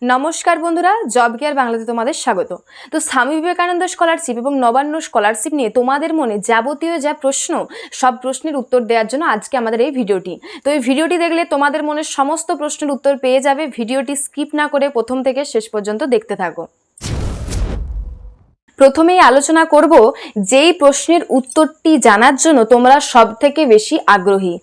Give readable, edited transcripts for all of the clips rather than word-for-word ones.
নমস্কার বন্ধুরা, job care বাংলাতে তোমাদের স্বাগত। তো স্বামী বিবেকানন্দ স্কলারশিপ এবং নবান্ন স্কলারশিপ নিয়ে তোমাদের মনে যাবতীয় যা প্রশ্ন, সব প্রশ্নের উত্তর দেওয়ার জন্য আজকে আমাদের এই ভিডিওটি। তো এই ভিডিওটি দেখলে তোমাদের মনে সমস্ত প্রশ্নের উত্তর পেয়ে যাবে। ভিডিওটি স্কিপ না করে প্রথম থেকে শেষ পর্যন্ত দেখতে থাকো। প্রথমেই আলোচনা করব যেই প্রশ্নের উত্তরটি জানার জন্য তোমরা সব থেকে বেশি আগ্রহী,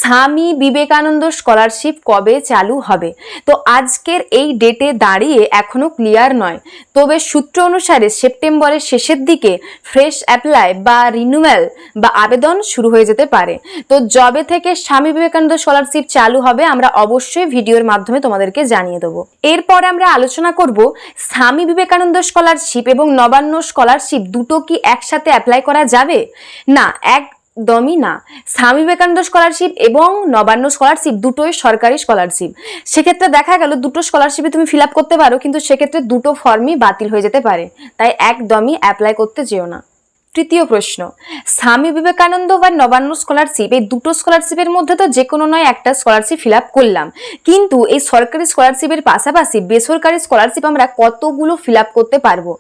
স্বামী বিবেকানন্দ স্কলারশিপ কবে চালু হবে। তো আজকের এই ডেটে দাঁড়িয়ে এখনো ক্লিয়ার নয়, তবে সূত্র অনুসারে সেপ্টেম্বরের শেষের দিকে ফ্রেশ অ্যাপ্লাই বা রিনিউয়াল বা আবেদন শুরু হয়ে যেতে পারে। তো জবে থেকে স্বামী বিবেকানন্দ স্কলারশিপ চালু হবে আমরা অবশ্যই ভিডিওর মাধ্যমে তোমাদেরকে জানিয়ে দেবো। এরপর আমরা আলোচনা করব স্বামী বিবেকানন্দ স্কলারশিপ এবং নবান্ন স্কলারশিপ দুটো কি একসাথে অ্যাপ্লাই করা যাবে? না, একদমই না। স্বামী বিবেকানন্দ স্কলারশিপ এবং নবান্ন স্কলারশিপ দুটোই সরকারি স্কলারশিপ। সেক্ষেত্রে দেখা গেল দুটো স্কলারশিপে তুমি ফিল আপ করতে পারো, কিন্তু সেক্ষেত্রে দুটো ফর্মই বাতিল হয়ে যেতে পারে, তাই একদমই অ্যাপ্লাই করতে যেও না। তৃতীয় প্রশ্ন, স্বামী বিবেকানন্দ বা নবান্ন স্কলারশিপ এই দুটো স্কলারশিপের মধ্যে তো যে কোনো নয় একটা স্কলারশিপ ফিল আপ করলাম, কিন্তু এই সরকারি স্কলারশিপের পাশাপাশি বেসরকারি স্কলারশিপ আমরা কতগুলো ফিল আপ করতে পারবো?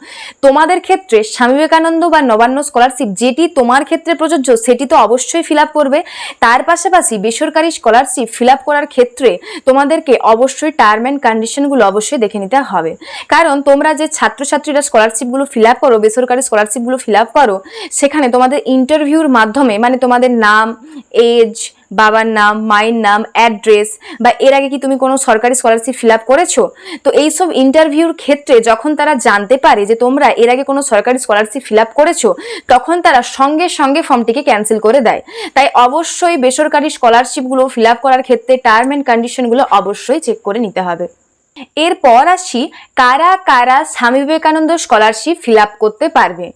তোমাদের ক্ষেত্রে স্বামী বিবেকানন্দ বা নবান্ন স্কলারশিপ যেটি তোমার ক্ষেত্রে প্রযোজ্য সেটি তো অবশ্যই ফিল আপ করবে। তার পাশাপাশি বেসরকারি স্কলারশিপ ফিল আপ করার ক্ষেত্রে তোমাদেরকে অবশ্যই টার্ম অ্যান্ড কন্ডিশনগুলো অবশ্যই দেখে নিতে হবে, কারণ তোমরা যে ছাত্রছাত্রীরা স্কলারশিপগুলো ফিল আপ করো, বেসরকারি স্কলারশিপগুলো ফিল আপ করো, সেখানে তোমাদের ইন্টারভিউর মাধ্যমে মানে তোমাদের নাম, এজ, বাবার নাম, মায়ের নাম, অ্যাড্রেস, বা এর আগে কি তুমি কোনো সরকারি স্কলারশিপ ফিল আপ করেছো, তো এইসব ইন্টারভিউর ক্ষেত্রে যখন তারা জানতে পারে যে তোমরা এর আগে কোনো সরকারি স্কলারশিপ ফিল আপ করেছো, তখন তারা সঙ্গে সঙ্গে ফর্মটিকে ক্যান্সেল করে দেয়। তাই অবশ্যই বেসরকারি স্কলারশিপগুলো ফিল আপ করার ক্ষেত্রে টার্ম অ্যান্ড কন্ডিশনগুলো অবশ্যই চেক করে নিতে হবে। এরপর আসি কারা কারা Swami Vivekananda scholarship fill up করতে পারবে।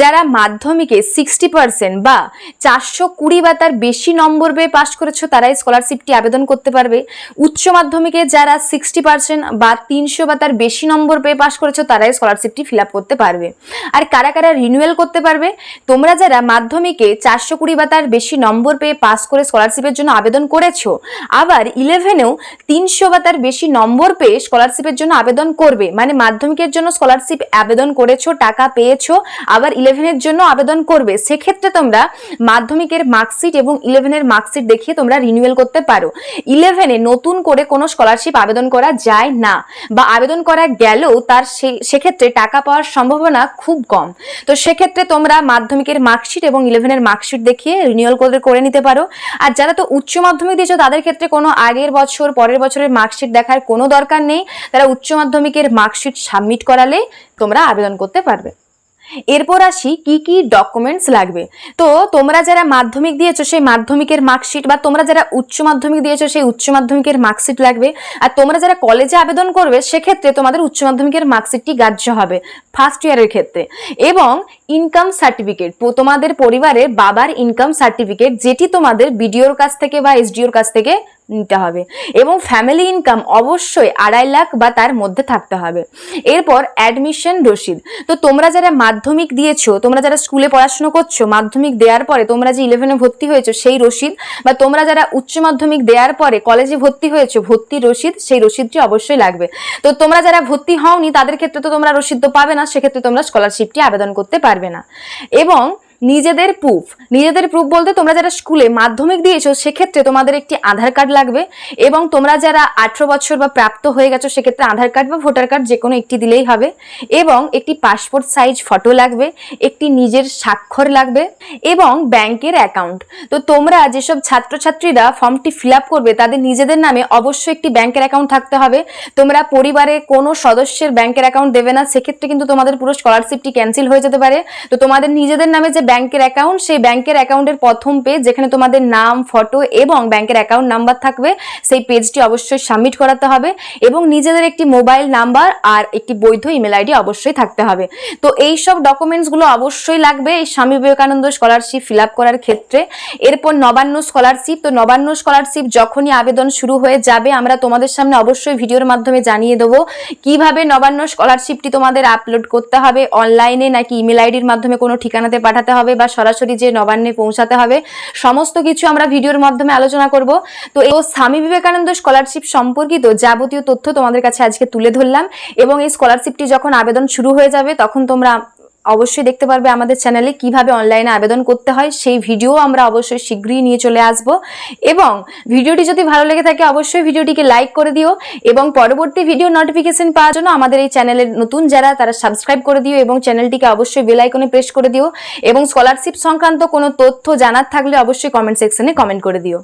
যারা মাধ্যমিকে 60% বা 420 বা তার বেশি নম্বর পেয়ে পাস করেছো তারা এই স্কলারশিপটি আবেদন করতে পারবে। উচ্চ মাধ্যমিকে যারা 60% বা 300 বা তার বেশি নম্বর পেয়ে পাস করেছো তারা এই স্কলারশিপটি ফিল আপ করতে পারবে। আর কারা কারা রিনিউয়াল করতে পারবে? তোমরা যারা মাধ্যমিকে 420 বা তার বেশি নম্বর পেয়ে পাস করে স্কলারশিপের জন্য আবেদন করেছো, আবার 11এও 300 বা তার বেশি নম্বর পেয়ে স্কলারশিপের জন্য আবেদন করবে, মানে মাধ্যমিকের জন্য স্কলারশিপ আবেদন করেছো, টাকা পেয়েছো, আবার 11এর জন্য আবেদন করবে, সেক্ষেত্রে তোমরা মাধ্যমিকের মার্কশিট এবং 11এর মার্কশিট দেখিয়ে তোমরা রিনিউয়াল করতে পারো। 11এ নতুন করে কোনো স্কলারশিপ আবেদন করা যায় না, বা আবেদন করা গেলেও তার সেক্ষেত্রে টাকা পাওয়ার সম্ভাবনা খুব কম। তো সেক্ষেত্রে তোমরা মাধ্যমিকের মার্কশিট এবং 11এর মার্কশিট দেখিয়ে রিনিউয়াল করে নিতে পারো। আর যারা তো উচ্চ মাধ্যমিক দিয়েছো তাদের ক্ষেত্রে কোনো আগের বছর পরের বছরের মার্কশিট দেখার কোনো দরকার নেই, তারা উচ্চ মাধ্যমিকের মার্কশিট সাবমিট করালে তোমরা আবেদন করতে পারবে। এরপর আসি কি কি ডকুমেন্টস লাগবে। তো তোমরা যারা মাধ্যমিক দিয়েছো সেই মাধ্যমিকের মার্কশিট, বা তোমরা যারা উচ্চ মাধ্যমিক দিয়েছো সেই উচ্চ মাধ্যমিকের মার্কশিট লাগবে। আর তোমরা যারা কলেজে আবেদন করবে সেক্ষেত্রে তোমাদের উচ্চ মাধ্যমিকের মার্কশিটটি গ্রাহ্য হবে ফার্স্ট ইয়ারের ক্ষেত্রে। এবং ইনকাম সার্টিফিকেট, তোমাদের পরিবারের বাবার ইনকাম সার্টিফিকেট, যেটি তোমাদের বিডিওর কাছ থেকে বা এসডিওর কাছ থেকে নিতে হবে। এবং ফ্যামিলি ইনকাম অবশ্যই 2.5 লাখ বা তার মধ্যে থাকতে হবে। এরপর অ্যাডমিশন রসিদ। তো তোমরা যারা মাধ্যমিক দিয়েছো, তোমরা যারা স্কুলে পড়াশোনা করছো, মাধ্যমিক দেওয়ার পরে তোমরা যে 11এ ভর্তি হয়েছো সেই রসিদ, বা তোমরা যারা উচ্চ মাধ্যমিক দেওয়ার পরে কলেজে ভর্তি হয়েছো ভর্তি রসিদ, সেই রসিদটি অবশ্যই লাগবে। তো তোমরা যারা ভর্তি হওনি তাদের ক্ষেত্রে তো তোমরা রসিদ তো পাবে না, সেক্ষেত্রে তোমরা স্কলারশিপটি আবেদন করতে পারবে না। এবং নিজেদের প্রুফ বলতে তোমরা যারা স্কুলে মাধ্যমিক দিয়েছো সেক্ষেত্রে তোমাদের একটি আধার কার্ড লাগবে, এবং তোমরা যারা 18 বছর বা প্রাপ্ত হয়ে গেছো সেক্ষেত্রে আধার কার্ড বা ভোটার কার্ড যে কোনো একটি দিলেই হবে। এবং একটি পাসপোর্ট সাইজ ফটো লাগবে, একটি নিজের স্বাক্ষর লাগবে, এবং ব্যাংকের অ্যাকাউন্ট। তো তোমরা যেসব ছাত্রছাত্রীরা ফর্মটি ফিল আপ করবে তাদের নিজেদের নামে অবশ্যই একটি ব্যাংকের অ্যাকাউন্ট থাকতে হবে। তোমরা পরিবারে কোনো সদস্যের ব্যাংকের অ্যাকাউন্ট দেবে না, সেক্ষেত্রে কিন্তু তোমাদের পুরো স্কলারশিপটি ক্যান্সেল হয়ে যেতে পারে। তো তোমাদের নিজেদের নামে যে ব্যাংকের অ্যাকাউন্ট, সেই ব্যাংকের অ্যাকাউন্টের প্রথম পেজ যেখানে তোমাদের নাম, ফটো এবং ব্যাংকের অ্যাকাউন্ট নাম্বার থাকবে, সেই পেজটি অবশ্যই সাবমিট করাতে হবে। এবং নিজেদের একটি মোবাইল নাম্বার আর একটি বৈধ ইমেল আইডি অবশ্যই থাকতে হবে। তো এই সব ডকুমেন্টসগুলো অবশ্যই লাগবে এই Swami Vivekananda scholarship fill up করার ক্ষেত্রে। এরপর নবান্ন স্কলারশিপ। তো নবান্ন স্কলারশিপ যখনই আবেদন শুরু হয়ে যাবে আমরা তোমাদের সামনে অবশ্যই ভিডিওর মাধ্যমে জানিয়ে দেবো কিভাবে নবান্ন স্কলারশিপটি তোমাদের আপলোড করতে হবে, অনলাইনে নাকি ইমেল আইডির মাধ্যমে কোনো ঠিকানাতে পাঠাতে হবে বা সরাসরি যে নবান্নে পৌঁছাতে হবে, সমস্ত কিছু আমরা ভিডিওর মাধ্যমে আলোচনা করব। তো এই স্বামী বিবেকানন্দ স্কলারশিপ সম্পর্কিত যাবতীয় তথ্য তোমাদের কাছে আজকে তুলে ধরলাম, এবং এই স্কলারশিপটি যখন আবেদন শুরু হয়ে যাবে তখন তোমরা অবশ্যই দেখতে পারবে আমাদের চ্যানেলে কিভাবে অনলাইনে আবেদন করতে হয়। সেই ভিডিও আমরা অবশ্যই শীঘ্রই নিয়ে চলে আসব। এবং ভিডিওটি যদি ভালো লেগে থাকে অবশ্যই ভিডিওটিকে লাইক করে দিও, এবং পরবর্তী ভিডিও নোটিফিকেশন পাওয়ার জন্য আমাদের এই চ্যানেলের নতুন যারা তারা সাবস্ক্রাইব করে দিও, এবং চ্যানেলটিকে অবশ্যই বেল আইকনে প্রেস করে দিও, এবং স্কলারশিপ সংক্রান্ত কোনো তথ্য জানার থাকলে অবশ্যই কমেন্ট সেকশনে কমেন্ট করে দিও।